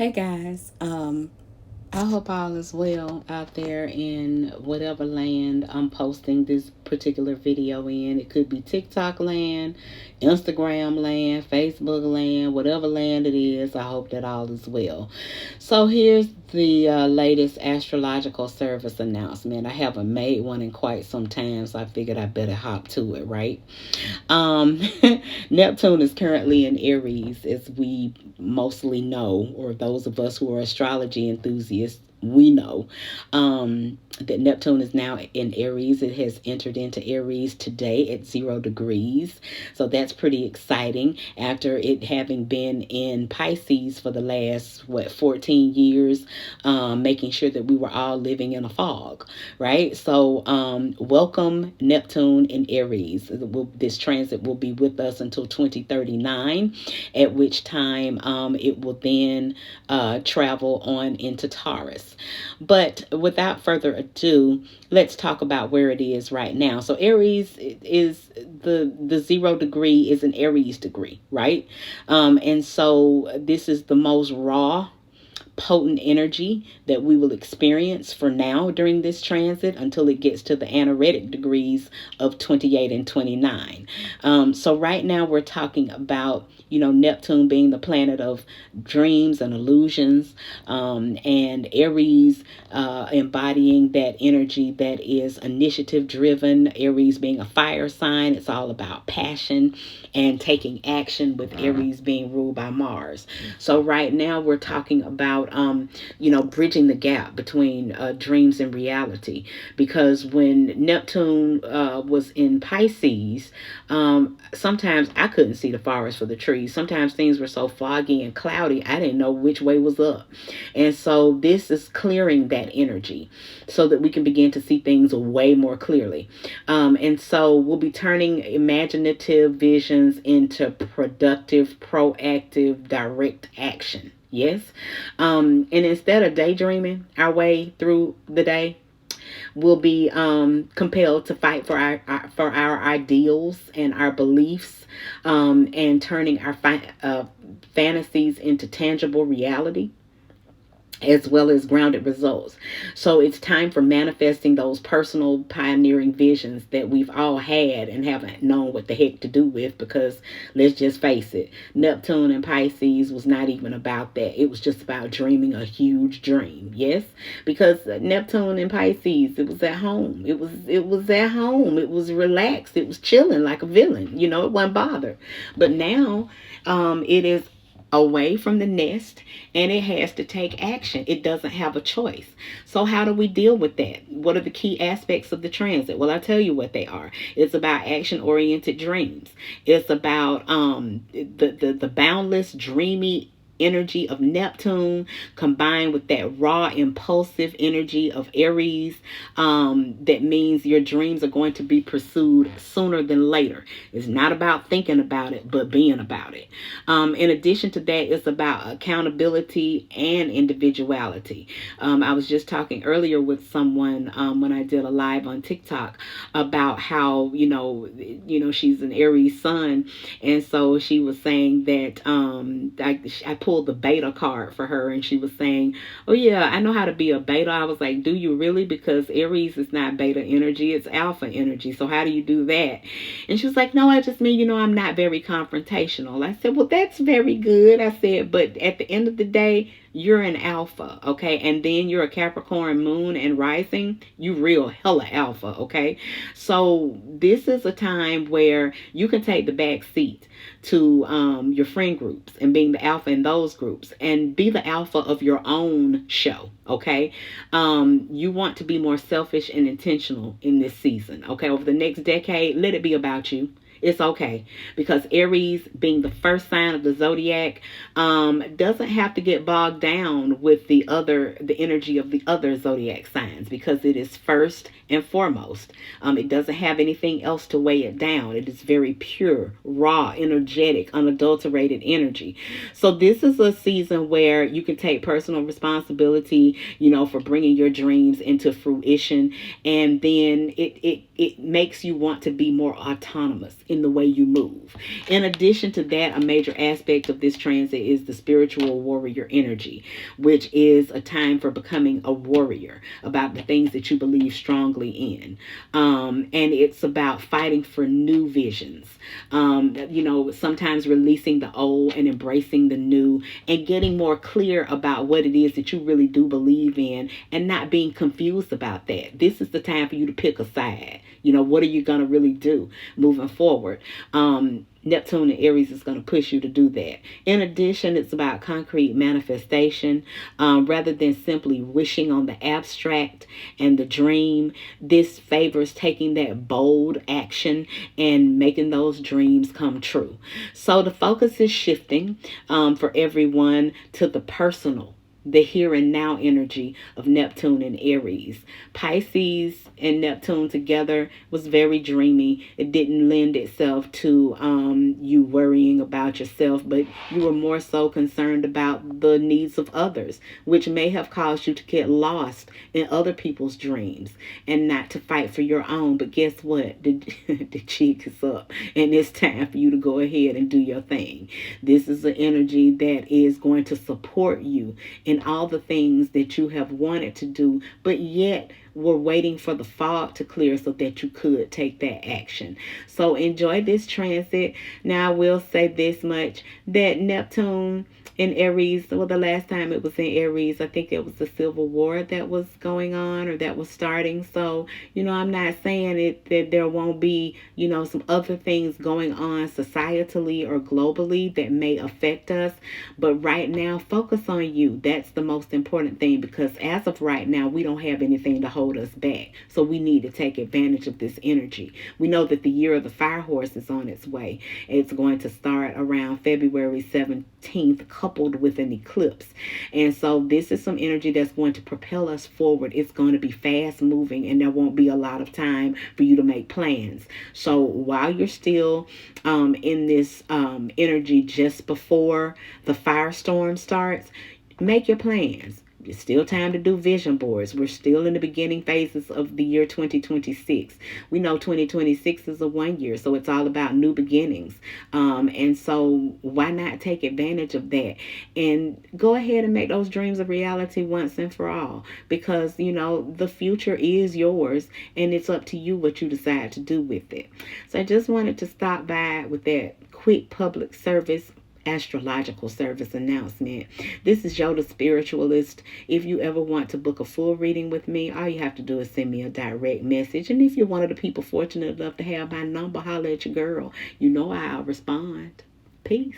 Hey guys, I hope all is well out there in whatever land I'm posting this particular video in. It could be TikTok land, Instagram land, Facebook land, whatever land it is. I hope that all is well. So here's the latest astrological service announcement. I haven't made one in quite some time, so I figured I better hop to it, right? Um, Neptune is currently in Aries, as we mostly know, or those of us who are astrology enthusiasts, we know that Neptune is now in Aries. It has entered into Aries today at 0 degrees. So that's pretty exciting after it having been in Pisces for the last, 14 years, making sure that we were all living in a fog, right? So, welcome Neptune in Aries. This transit will be with us until 2039, at which time it will then travel on into Taurus. But without further ado, let's talk about where it is right now. So Aries is the 0 degree is an Aries degree, right? And so this is the most raw, potent energy that we will experience for now during this transit until it gets to the anaretic degrees of 28 and 29. So right now we're talking about, Neptune being the planet of dreams and illusions, and Aries embodying that energy that is initiative driven. Aries being a fire sign, it's all about passion and taking action, with Aries being ruled by Mars. So right now we're talking about, bridging the gap between dreams and reality. Because when Neptune was in Pisces, sometimes I couldn't see the forest for the trees. Sometimes things were so foggy and cloudy, I didn't know which way was up. And so this is clearing that energy so that we can begin to see things way more clearly. And so we'll be turning imaginative visions into productive, proactive, direct action. Yes. And instead of daydreaming our way through the day, we'll be compelled to fight for our ideals and our beliefs, and turning our fantasies into tangible reality, as well as grounded results. So it's time for manifesting those personal pioneering visions that we've all had and haven't known what the heck to do with, because let's just face it, Neptune and Pisces was not even about that. It was just about dreaming a huge dream. Yes, because Neptune and Pisces, it was at home. It was at home. It was relaxed. It was chilling like a villain. It wasn't bothered. But now it is away from the nest, and it has to take action. It doesn't have a choice. So how do we deal with that? What are the key aspects of the transit? Well, I'll tell you what they are. It's about action oriented dreams. It's about the boundless dreamy energy of Neptune combined with that raw impulsive energy of Aries. That means your dreams are going to be pursued sooner than later. It's not about thinking about it, but being about it. In addition to that, it's about accountability and individuality. I was just talking earlier with someone, when I did a live on TikTok, about how she's an Aries sun, and so she was saying that I pulled the beta card for her, and she was saying, oh yeah, I know how to be a beta. I was like, do you really? Because Aries is not beta energy, it's alpha energy. So how do you do that? And she was like, no, I just mean, I'm not very confrontational. I said, well, that's very good. I said, but at the end of the day, you're an alpha, okay? And then you're a Capricorn moon and rising, you real hella alpha, okay? So this is a time where you can take the back seat to your friend groups and being the alpha in those groups, and be the alpha of your own show, okay? You want to be more selfish and intentional in this season, okay? Over the next decade, let it be about you. It's okay, because Aries, being the first sign of the zodiac, doesn't have to get bogged down with the energy of the other zodiac signs, because it is first and foremost. It doesn't have anything else to weigh it down. It is very pure, raw, energetic, unadulterated energy. So this is a season where you can take personal responsibility, for bringing your dreams into fruition, and then it makes you want to be more autonomous in the way you move. In addition to that, a major aspect of this transit is the spiritual warrior energy, which is a time for becoming a warrior about the things that you believe strongly in. And it's about fighting for new visions. Sometimes releasing the old and embracing the new, and getting more clear about what it is that you really do believe in, and not being confused about that. This is the time for you to pick a side. What are you going to really do moving forward? Neptune and Aries is going to push you to do that. In addition, it's about concrete manifestation. Rather than simply wishing on the abstract and the dream, this favors taking that bold action and making those dreams come true. So the focus is shifting for everyone to the personal, the here and now energy of Neptune and Aries. Pisces and Neptune together was very dreamy. It didn't lend itself to you worrying about yourself, but you were more so concerned about the needs of others, which may have caused you to get lost in other people's dreams and not to fight for your own. But guess what? The cheek is up, and it's time for you to go ahead and do your thing. This is an energy that is going to support you in all the things that you have wanted to do, but yet we're waiting for the fog to clear so that you could take that action. So enjoy this transit. Now I will say this much, that Neptune in Aries, well, the last time it was in Aries, I think it was the Civil War that was going on, or that was starting. So, I'm not saying that there won't be, some other things going on societally or globally that may affect us. But right now, focus on you. That's the most important thing, because as of right now, we don't have anything to hold us back. So we need to take advantage of this energy. We know that the year of the fire horse is on its way. It's going to start around February 17th, coupled with an eclipse. And so this is some energy that's going to propel us forward. It's going to be fast moving, and there won't be a lot of time for you to make plans. So while you're still in this energy just before the firestorm starts, make your plans. It's still time to do vision boards. We're still in the beginning phases of the year 2026. We know 2026 is a 1 year, so it's all about new beginnings. And so why not take advantage of that and go ahead and make those dreams a reality once and for all? Because, the future is yours, and it's up to you what you decide to do with it. So I just wanted to stop by with that quick public service astrological service announcement. This is Yoda Spiritualist. If you ever want to book a full reading with me, all you have to do is send me a direct message. And if you're one of the people fortunate enough to have my number, holler at your girl. I'll respond. Peace.